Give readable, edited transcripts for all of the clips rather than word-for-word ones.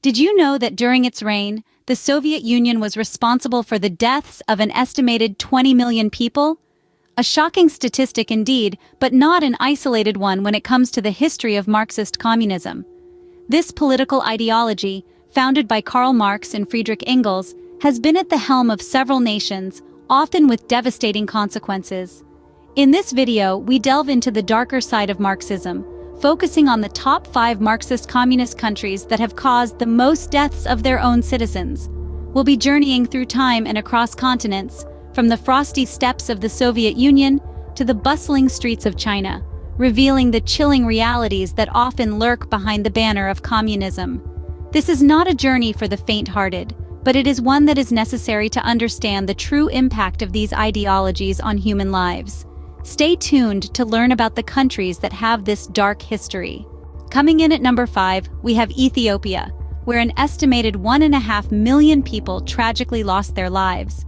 Did you know that during its reign, the Soviet Union was responsible for the deaths of an estimated 20 million people? A shocking statistic indeed, but not an isolated one when it comes to the history of Marxist communism. This political ideology, founded by Karl Marx and Friedrich Engels, has been at the helm of several nations, often with devastating consequences. In this video, we delve into the darker side of Marxism, focusing on the top 5 Marxist communist countries that have caused the most deaths of their own citizens. We'll be journeying through time and across continents, from the frosty steppes of the Soviet Union to the bustling streets of China, revealing the chilling realities that often lurk behind the banner of communism. This is not a journey for the faint-hearted, but it is one that is necessary to understand the true impact of these ideologies on human lives. Stay tuned to learn about the countries that have this dark history. Coming in at number 5, we have Ethiopia, where an estimated 1.5 million people tragically lost their lives.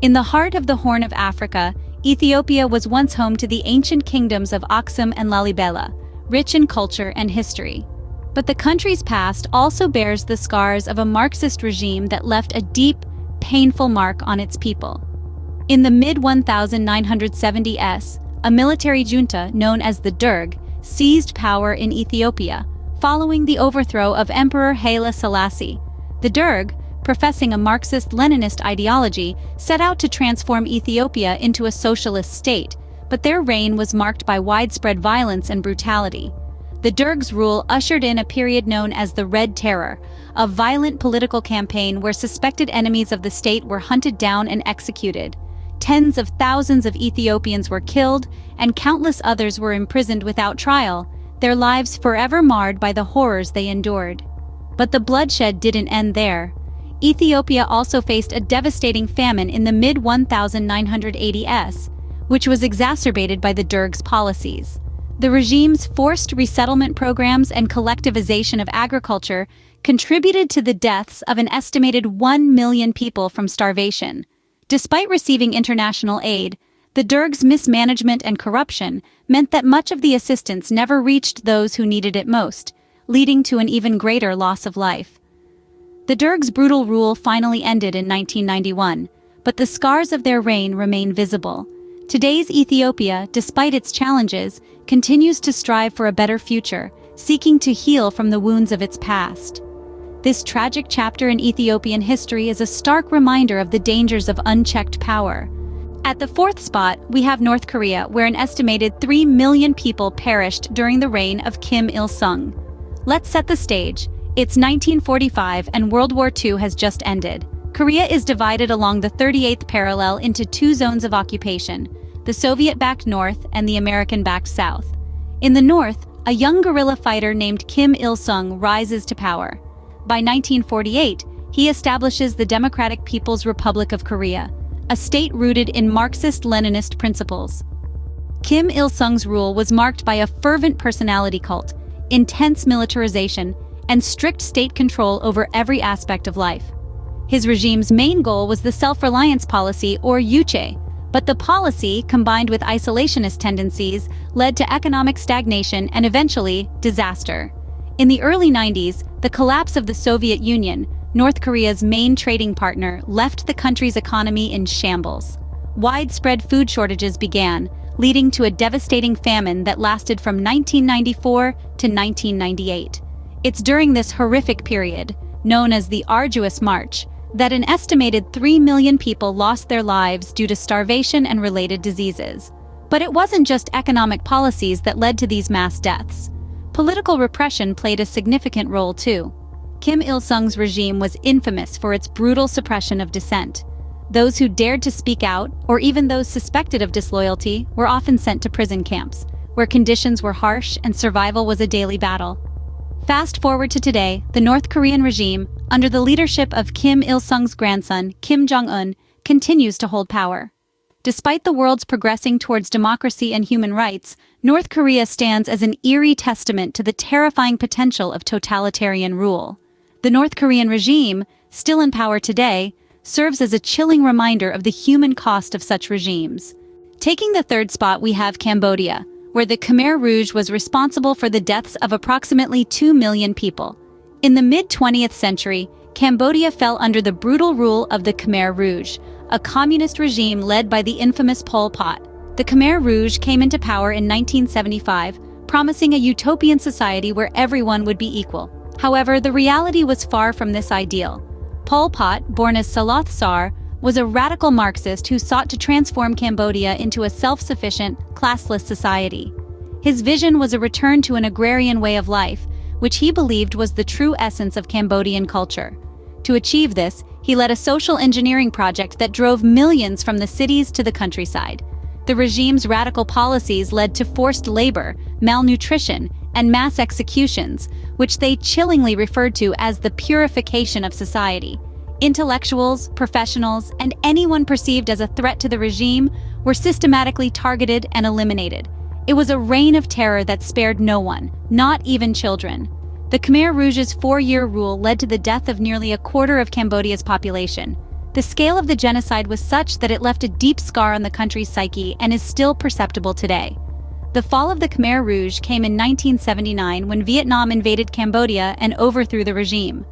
In the heart of the Horn of Africa, Ethiopia was once home to the ancient kingdoms of Aksum and Lalibela, rich in culture and history. But the country's past also bears the scars of a Marxist regime that left a deep, painful mark on its people. In the mid-1970s, a military junta known as the Derg seized power in Ethiopia, following the overthrow of Emperor Haile Selassie. The Derg, professing a Marxist-Leninist ideology, set out to transform Ethiopia into a socialist state, but their reign was marked by widespread violence and brutality. The Derg's rule ushered in a period known as the Red Terror, a violent political campaign where suspected enemies of the state were hunted down and executed. Tens of thousands of Ethiopians were killed, and countless others were imprisoned without trial, their lives forever marred by the horrors they endured. But the bloodshed didn't end there. Ethiopia also faced a devastating famine in the mid-1980s, which was exacerbated by the Derg's policies. The regime's forced resettlement programs and collectivization of agriculture contributed to the deaths of an estimated 1 million people from starvation. Despite receiving international aid, the Derg's mismanagement and corruption meant that much of the assistance never reached those who needed it most, leading to an even greater loss of life. The Derg's brutal rule finally ended in 1991, but the scars of their reign remain visible. Today's Ethiopia, despite its challenges, continues to strive for a better future, seeking to heal from the wounds of its past. This tragic chapter in Ethiopian history is a stark reminder of the dangers of unchecked power. At the 4th spot, we have North Korea, where an estimated 3 million people perished during the reign of Kim Il-sung. Let's set the stage. It's 1945 and World War II has just ended. Korea is divided along the 38th parallel into 2 zones of occupation, the Soviet-backed North and the American-backed South. In the North, a young guerrilla fighter named Kim Il-sung rises to power. By 1948, he establishes the Democratic People's Republic of Korea, a state rooted in Marxist-Leninist principles. Kim Il-sung's rule was marked by a fervent personality cult, intense militarization, and strict state control over every aspect of life. His regime's main goal was the self-reliance policy, or Juche, but the policy, combined with isolationist tendencies, led to economic stagnation and eventually disaster. In the early 90s, the collapse of the Soviet Union, North Korea's main trading partner, left the country's economy in shambles. Widespread food shortages began, leading to a devastating famine that lasted from 1994 to 1998. It's during this horrific period, known as the Arduous March, that an estimated 3 million people lost their lives due to starvation and related diseases. But it wasn't just economic policies that led to these mass deaths. Political repression played a significant role too. Kim Il-sung's regime was infamous for its brutal suppression of dissent. Those who dared to speak out, or even those suspected of disloyalty, were often sent to prison camps, where conditions were harsh and survival was a daily battle. Fast forward to today, the North Korean regime, under the leadership of Kim Il-sung's grandson, Kim Jong-un, continues to hold power. Despite the world's progressing towards democracy and human rights, North Korea stands as an eerie testament to the terrifying potential of totalitarian rule. The North Korean regime, still in power today, serves as a chilling reminder of the human cost of such regimes. Taking the 3rd spot, we have Cambodia, where the Khmer Rouge was responsible for the deaths of approximately 2 million people. In the mid-20th century, Cambodia fell under the brutal rule of the Khmer Rouge, a communist regime led by the infamous Pol Pot. The Khmer Rouge came into power in 1975, promising a utopian society where everyone would be equal. However, the reality was far from this ideal. Pol Pot, born as Saloth Sar, was a radical Marxist who sought to transform Cambodia into a self-sufficient, classless society. His vision was a return to an agrarian way of life, which he believed was the true essence of Cambodian culture. To achieve this, he led a social engineering project that drove millions from the cities to the countryside. The regime's radical policies led to forced labor, malnutrition, and mass executions, which they chillingly referred to as the purification of society. Intellectuals, professionals, and anyone perceived as a threat to the regime were systematically targeted and eliminated. It was a reign of terror that spared no one, not even children. The Khmer Rouge's 4-year rule led to the death of nearly a quarter of Cambodia's population. The scale of the genocide was such that it left a deep scar on the country's psyche and is still perceptible today. The fall of the Khmer Rouge came in 1979 when Vietnam invaded Cambodia and overthrew the regime.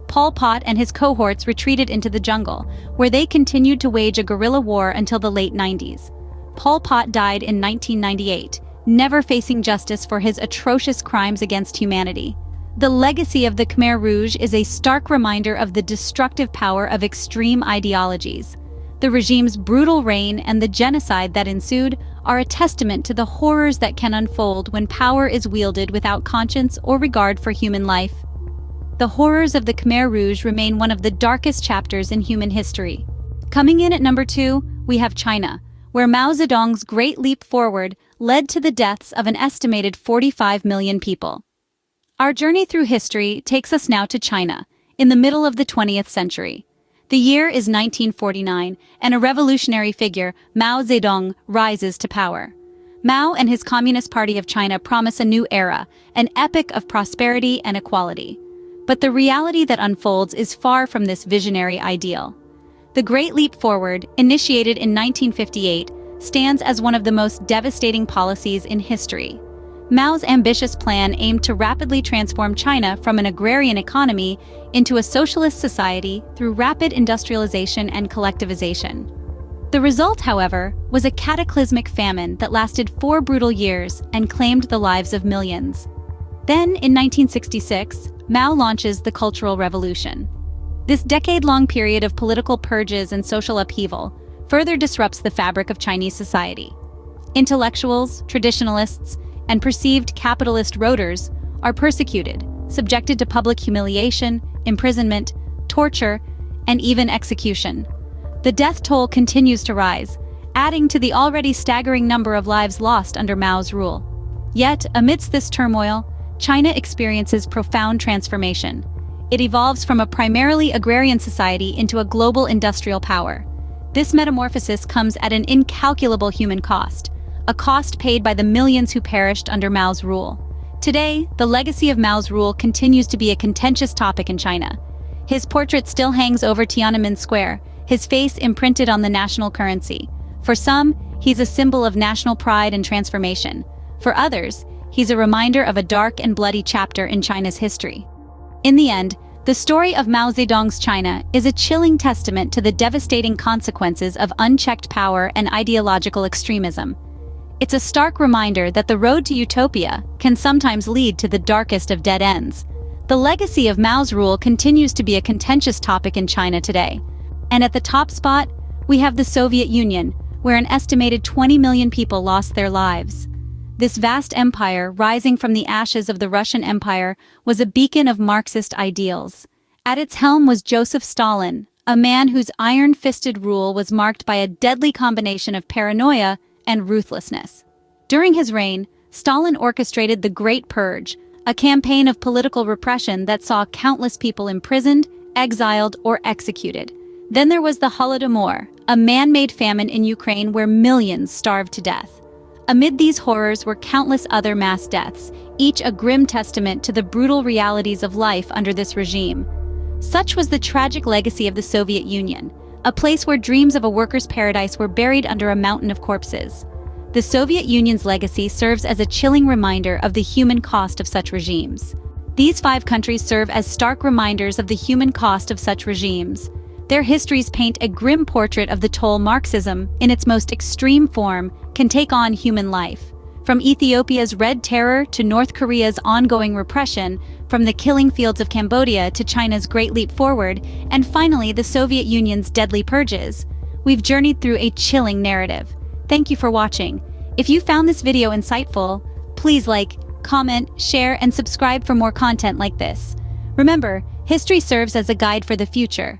Pol Pot and his cohorts retreated into the jungle, where they continued to wage a guerrilla war until the late 90s. Pol Pot died in 1998, never facing justice for his atrocious crimes against humanity. The legacy of the Khmer Rouge is a stark reminder of the destructive power of extreme ideologies. The regime's brutal reign and the genocide that ensued are a testament to the horrors that can unfold when power is wielded without conscience or regard for human life. The horrors of the Khmer Rouge remain one of the darkest chapters in human history. Coming in at number 2, we have China, where Mao Zedong's Great Leap Forward led to the deaths of an estimated 45 million people. Our journey through history takes us now to China, in the middle of the 20th century. The year is 1949, and a revolutionary figure, Mao Zedong, rises to power. Mao and his Communist Party of China promise a new era, an epic of prosperity and equality. But the reality that unfolds is far from this visionary ideal. The Great Leap Forward, initiated in 1958, stands as one of the most devastating policies in history. Mao's ambitious plan aimed to rapidly transform China from an agrarian economy into a socialist society through rapid industrialization and collectivization. The result, however, was a cataclysmic famine that lasted 4 brutal years and claimed the lives of millions. Then, in 1966, Mao launches the Cultural Revolution. This decade-long period of political purges and social upheaval further disrupts the fabric of Chinese society. Intellectuals, traditionalists, and perceived capitalist roaders are persecuted, subjected to public humiliation, imprisonment, torture, and even execution. The death toll continues to rise, adding to the already staggering number of lives lost under Mao's rule. Yet, amidst this turmoil, China experiences profound transformation. It evolves from a primarily agrarian society into a global industrial power. This metamorphosis comes at an incalculable human cost, a cost paid by the millions who perished under Mao's rule. Today, the legacy of Mao's rule continues to be a contentious topic in China. His portrait still hangs over Tiananmen Square, his face imprinted on the national currency. For some, he's a symbol of national pride and transformation. For others, he's a reminder of a dark and bloody chapter in China's history. In the end, the story of Mao Zedong's China is a chilling testament to the devastating consequences of unchecked power and ideological extremism. It's a stark reminder that the road to utopia can sometimes lead to the darkest of dead ends. The legacy of Mao's rule continues to be a contentious topic in China today. And at the top spot, we have the Soviet Union, where an estimated 20 million people lost their lives. This vast empire, rising from the ashes of the Russian Empire, was a beacon of Marxist ideals. At its helm was Joseph Stalin, a man whose iron-fisted rule was marked by a deadly combination of paranoia and ruthlessness. During his reign, Stalin orchestrated the Great Purge, a campaign of political repression that saw countless people imprisoned, exiled, or executed. Then there was the Holodomor, a man-made famine in Ukraine where millions starved to death. Amid these horrors were countless other mass deaths, each a grim testament to the brutal realities of life under this regime. Such was the tragic legacy of the Soviet Union, a place where dreams of a worker's paradise were buried under a mountain of corpses. The Soviet Union's legacy serves as a chilling reminder of the human cost of such regimes. These 5 countries serve as stark reminders of the human cost of such regimes. Their histories paint a grim portrait of the toll Marxism, in its most extreme form, can take on human life. From Ethiopia's Red Terror to North Korea's ongoing repression, from the killing fields of Cambodia to China's Great Leap Forward, and finally the Soviet Union's deadly purges, we've journeyed through a chilling narrative. Thank you for watching. If you found this video insightful, please like, comment, share, and subscribe for more content like this. Remember, history serves as a guide for the future,